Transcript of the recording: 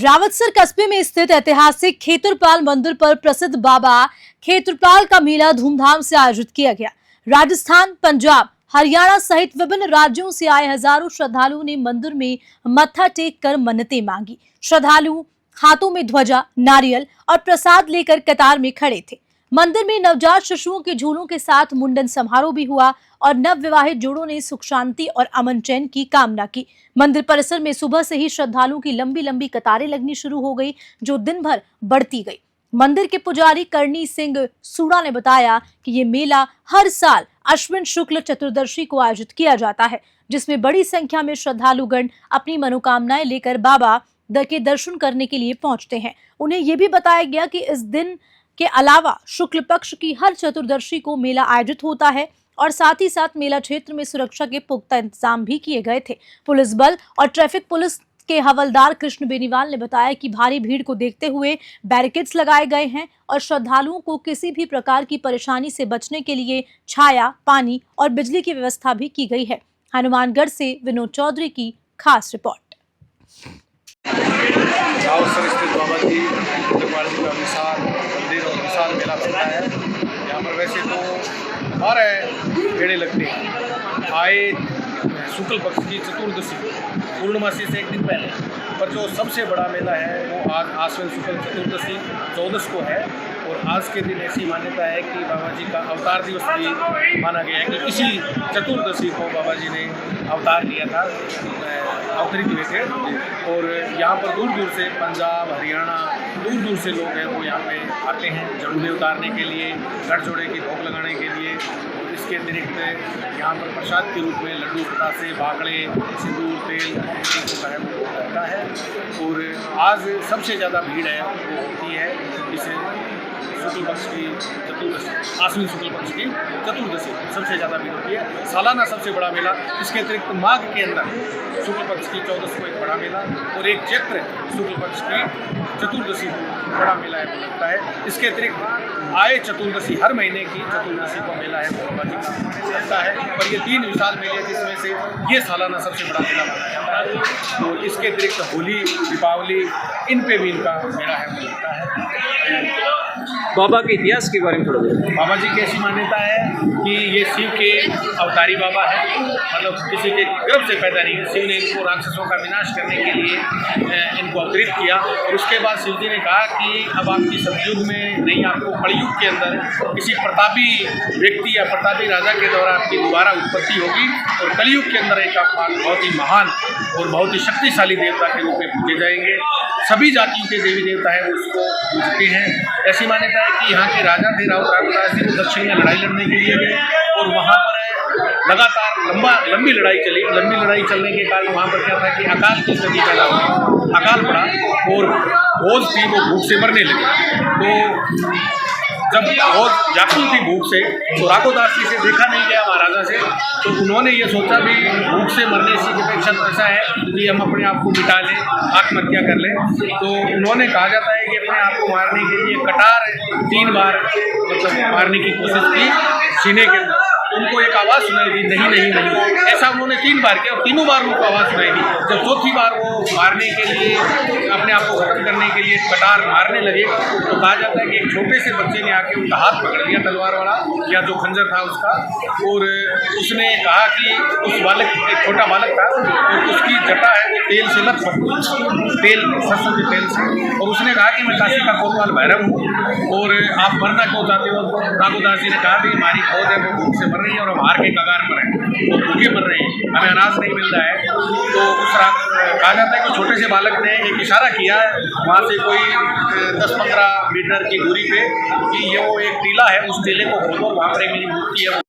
रावतसर कस्बे में स्थित ऐतिहासिक खेतुरपाल मंदिर पर प्रसिद्ध बाबा खेतुरपाल का मेला धूमधाम से आयोजित किया गया। राजस्थान, पंजाब, हरियाणा सहित विभिन्न राज्यों से आए हजारों श्रद्धालुओं ने मंदिर में मत्था टेक कर मन्नतें मांगी। श्रद्धालु हाथों में ध्वजा, नारियल और प्रसाद लेकर कतार में खड़े थे। मंदिर में नवजात शिशुओं के झूलों के साथ मुंडन समारोह भी हुआ और नव विवाहित जोड़ों ने सुख शांति और अमन चैन की कामना की। मंदिर परिसर में सुबह से ही श्रद्धालुओं की लंबी लंबी कतारें लगनी शुरू हो गई, जो दिन भर बढ़ती गई। मंदिर के पुजारी करणी सिंह सूड़ा ने बताया कि ये मेला हर साल अश्विन शुक्ल चतुर्दशी को आयोजित किया जाता है, जिसमें बड़ी संख्या में श्रद्धालुगण अपनी मनोकामनाएं लेकर बाबा के दर्शन करने के लिए पहुंचते हैं। उन्हें यह भी बताया गया कि इस दिन के अलावा शुक्ल पक्ष की हर चतुर्दशी को मेला आयोजित होता है और साथ ही साथ मेला क्षेत्र में सुरक्षा के पुख्ता इंतजाम भी किए गए थे। पुलिस बल और ट्रैफिक पुलिस के हवलदार कृष्ण बेनीवाल ने बताया कि भारी भीड़ को देखते हुए बैरिकेड्स लगाए गए हैं और श्रद्धालुओं को किसी भी प्रकार की परेशानी से बचने के लिए छाया, पानी और बिजली की व्यवस्था भी की गई है। हनुमानगढ़ से विनोद चौधरी की खास रिपोर्ट। रावतसर स्थित बाबा जी खेतुरपाल जी का विशाल मंदिर और विशाल मेला चलता है। यहाँ पर वैसे तो 12 मेले लगते हैं। आए शुक्ल पक्ष की चतुर्दशी पूर्णमासी से एक दिन पहले, पर जो सबसे बड़ा मेला है वो आज आश्विन शुक्ल चतुर्दशी 14 को है। और आज के दिन ऐसी मान्यता है कि बाबा जी का अवतार दिवस भी माना गया है कि इसी चतुर्दशी को बाबा जी ने अवतार लिया था, अवतरित हुए थे। और यहाँ पर दूर दूर से पंजाब, हरियाणा, दूर दूर से लोग हैं वो यहाँ पे आते हैं जरूरे उतारने के लिए, गढ़ जोड़े की भोग लगाने के लिए। और इसके अतिरिक्त यहाँ पर प्रसाद के रूप में लड्डू, बतासे, बागड़े, सिंदूर, तेल जो है वो रहता है। और आज सबसे ज़्यादा भीड़ है वो होती है इसे शुक्ल पक्ष की चतुर्दशी, आश्विन शुक्ल पक्ष की चतुर्दशी सबसे ज़्यादा भीड़ होती है। सालाना सबसे बड़ा मेला। इसके अतिरिक्त माघ के अंदर शुक्ल पक्ष की 14 को एक बड़ा मेला और एक चैत्र शुक्ल पक्ष की चतुर्दशी को बड़ा मेला है लगता है। इसके अतिरिक्त आए चतुर्दशी, हर महीने की चतुर्दशी को मेला है बाबा जी का लगता है। और ये 3 विशाल मेले हैं जिसमें से ये सालाना सबसे बड़ा मेला माना जाता है। और इसके अतिरिक्त होली, दीपावली, इन पे भी इनका मेला है वो लगता है। बाबा के इतिहास के बारे में थोड़ा बताइए। बाबा जी की ऐसी मान्यता है कि ये शिव के अवतारी बाबा है, मतलब किसी के गर्भ से पैदा नहीं है। शिव ने इनको राक्षसों का विनाश करने के लिए इनको अवतरित किया। और उसके बाद शिव जी ने कहा कि अब आपकी सतयुग में नहीं, आपको कलयुग के अंदर किसी प्रतापी व्यक्ति या प्रतापी राजा के द्वारा आपकी दोबारा उत्पत्ति होगी। और कलयुग के अंदर एक आप बहुत ही महान और बहुत ही शक्तिशाली देवता के रूप में पूजे जाएंगे। सभी जातियों के देवी देवता है वो उसको पूजते हैं। ऐसी मान्यता है कि यहाँ के राजा थे रावतराज जी, वो दक्षिण में लड़ाई लड़ने के लिए गए और वहाँ पर लगातार लंबी लड़ाई चली। लंबी लड़ाई चलने के कारण वहाँ पर क्या था कि अकाल की स्थिति पैदा हुई, अकाल पड़ा और भोज थी वो भूख से मरने लगी। तो जब भोज व्याकुल थी भूख से, तो राघोदास जी से देखा नहीं गया महाराजा से, तो उन्होंने ये सोचा भी भूख से मरने की अपेक्षा तो ऐसा है कि हम अपने आप को मिटा लें, आत्महत्या कर लें। तो उन्होंने कहा जाता है कि अपने आप को मारने के लिए कटार 3 बार मतलब मारने की कोशिश की सीने के अंदर। उनको एक आवाज़ सुनाई दी, नहीं नहीं नहीं। ऐसा उन्होंने 3 बार किया और तीनों बार उनको आवाज़ सुनाई दी। जब चौथी बार वो मारने के लिए, अपने आप को खत्म करने के लिए कटार मारने लगे, तो कहा जाता है कि एक छोटे से बच्चे ने आके उनका हाथ पकड़ लिया, तलवार वाला या जो खंजर था उसका। और उसने कहा कि उस बालक, एक छोटा बालक था और उसकी जटा है वो तेल से लथपथ, तेल, सरसों के तेल से। और उसने कहा कि मैं काशी का कोतवाल भैरव हूँ और आप मरना क्यों चाहते हो। राघोदास जी ने कहा कि हमारी फौज है वो भूख से मर रही है और हम हार के कगार पर हैं, वो भूखे मर रहे हैं, हमें अनाज नहीं मिल रहा है। तो उस कहा जाता है कि छोटे से बालक ने एक इशारा किया वहाँ से कोई 10-15 मीटर की दूरी पे कि ये वो एक टीला है, उस टीले को खोदो, वहाँ पर मेरी मूर्ति है।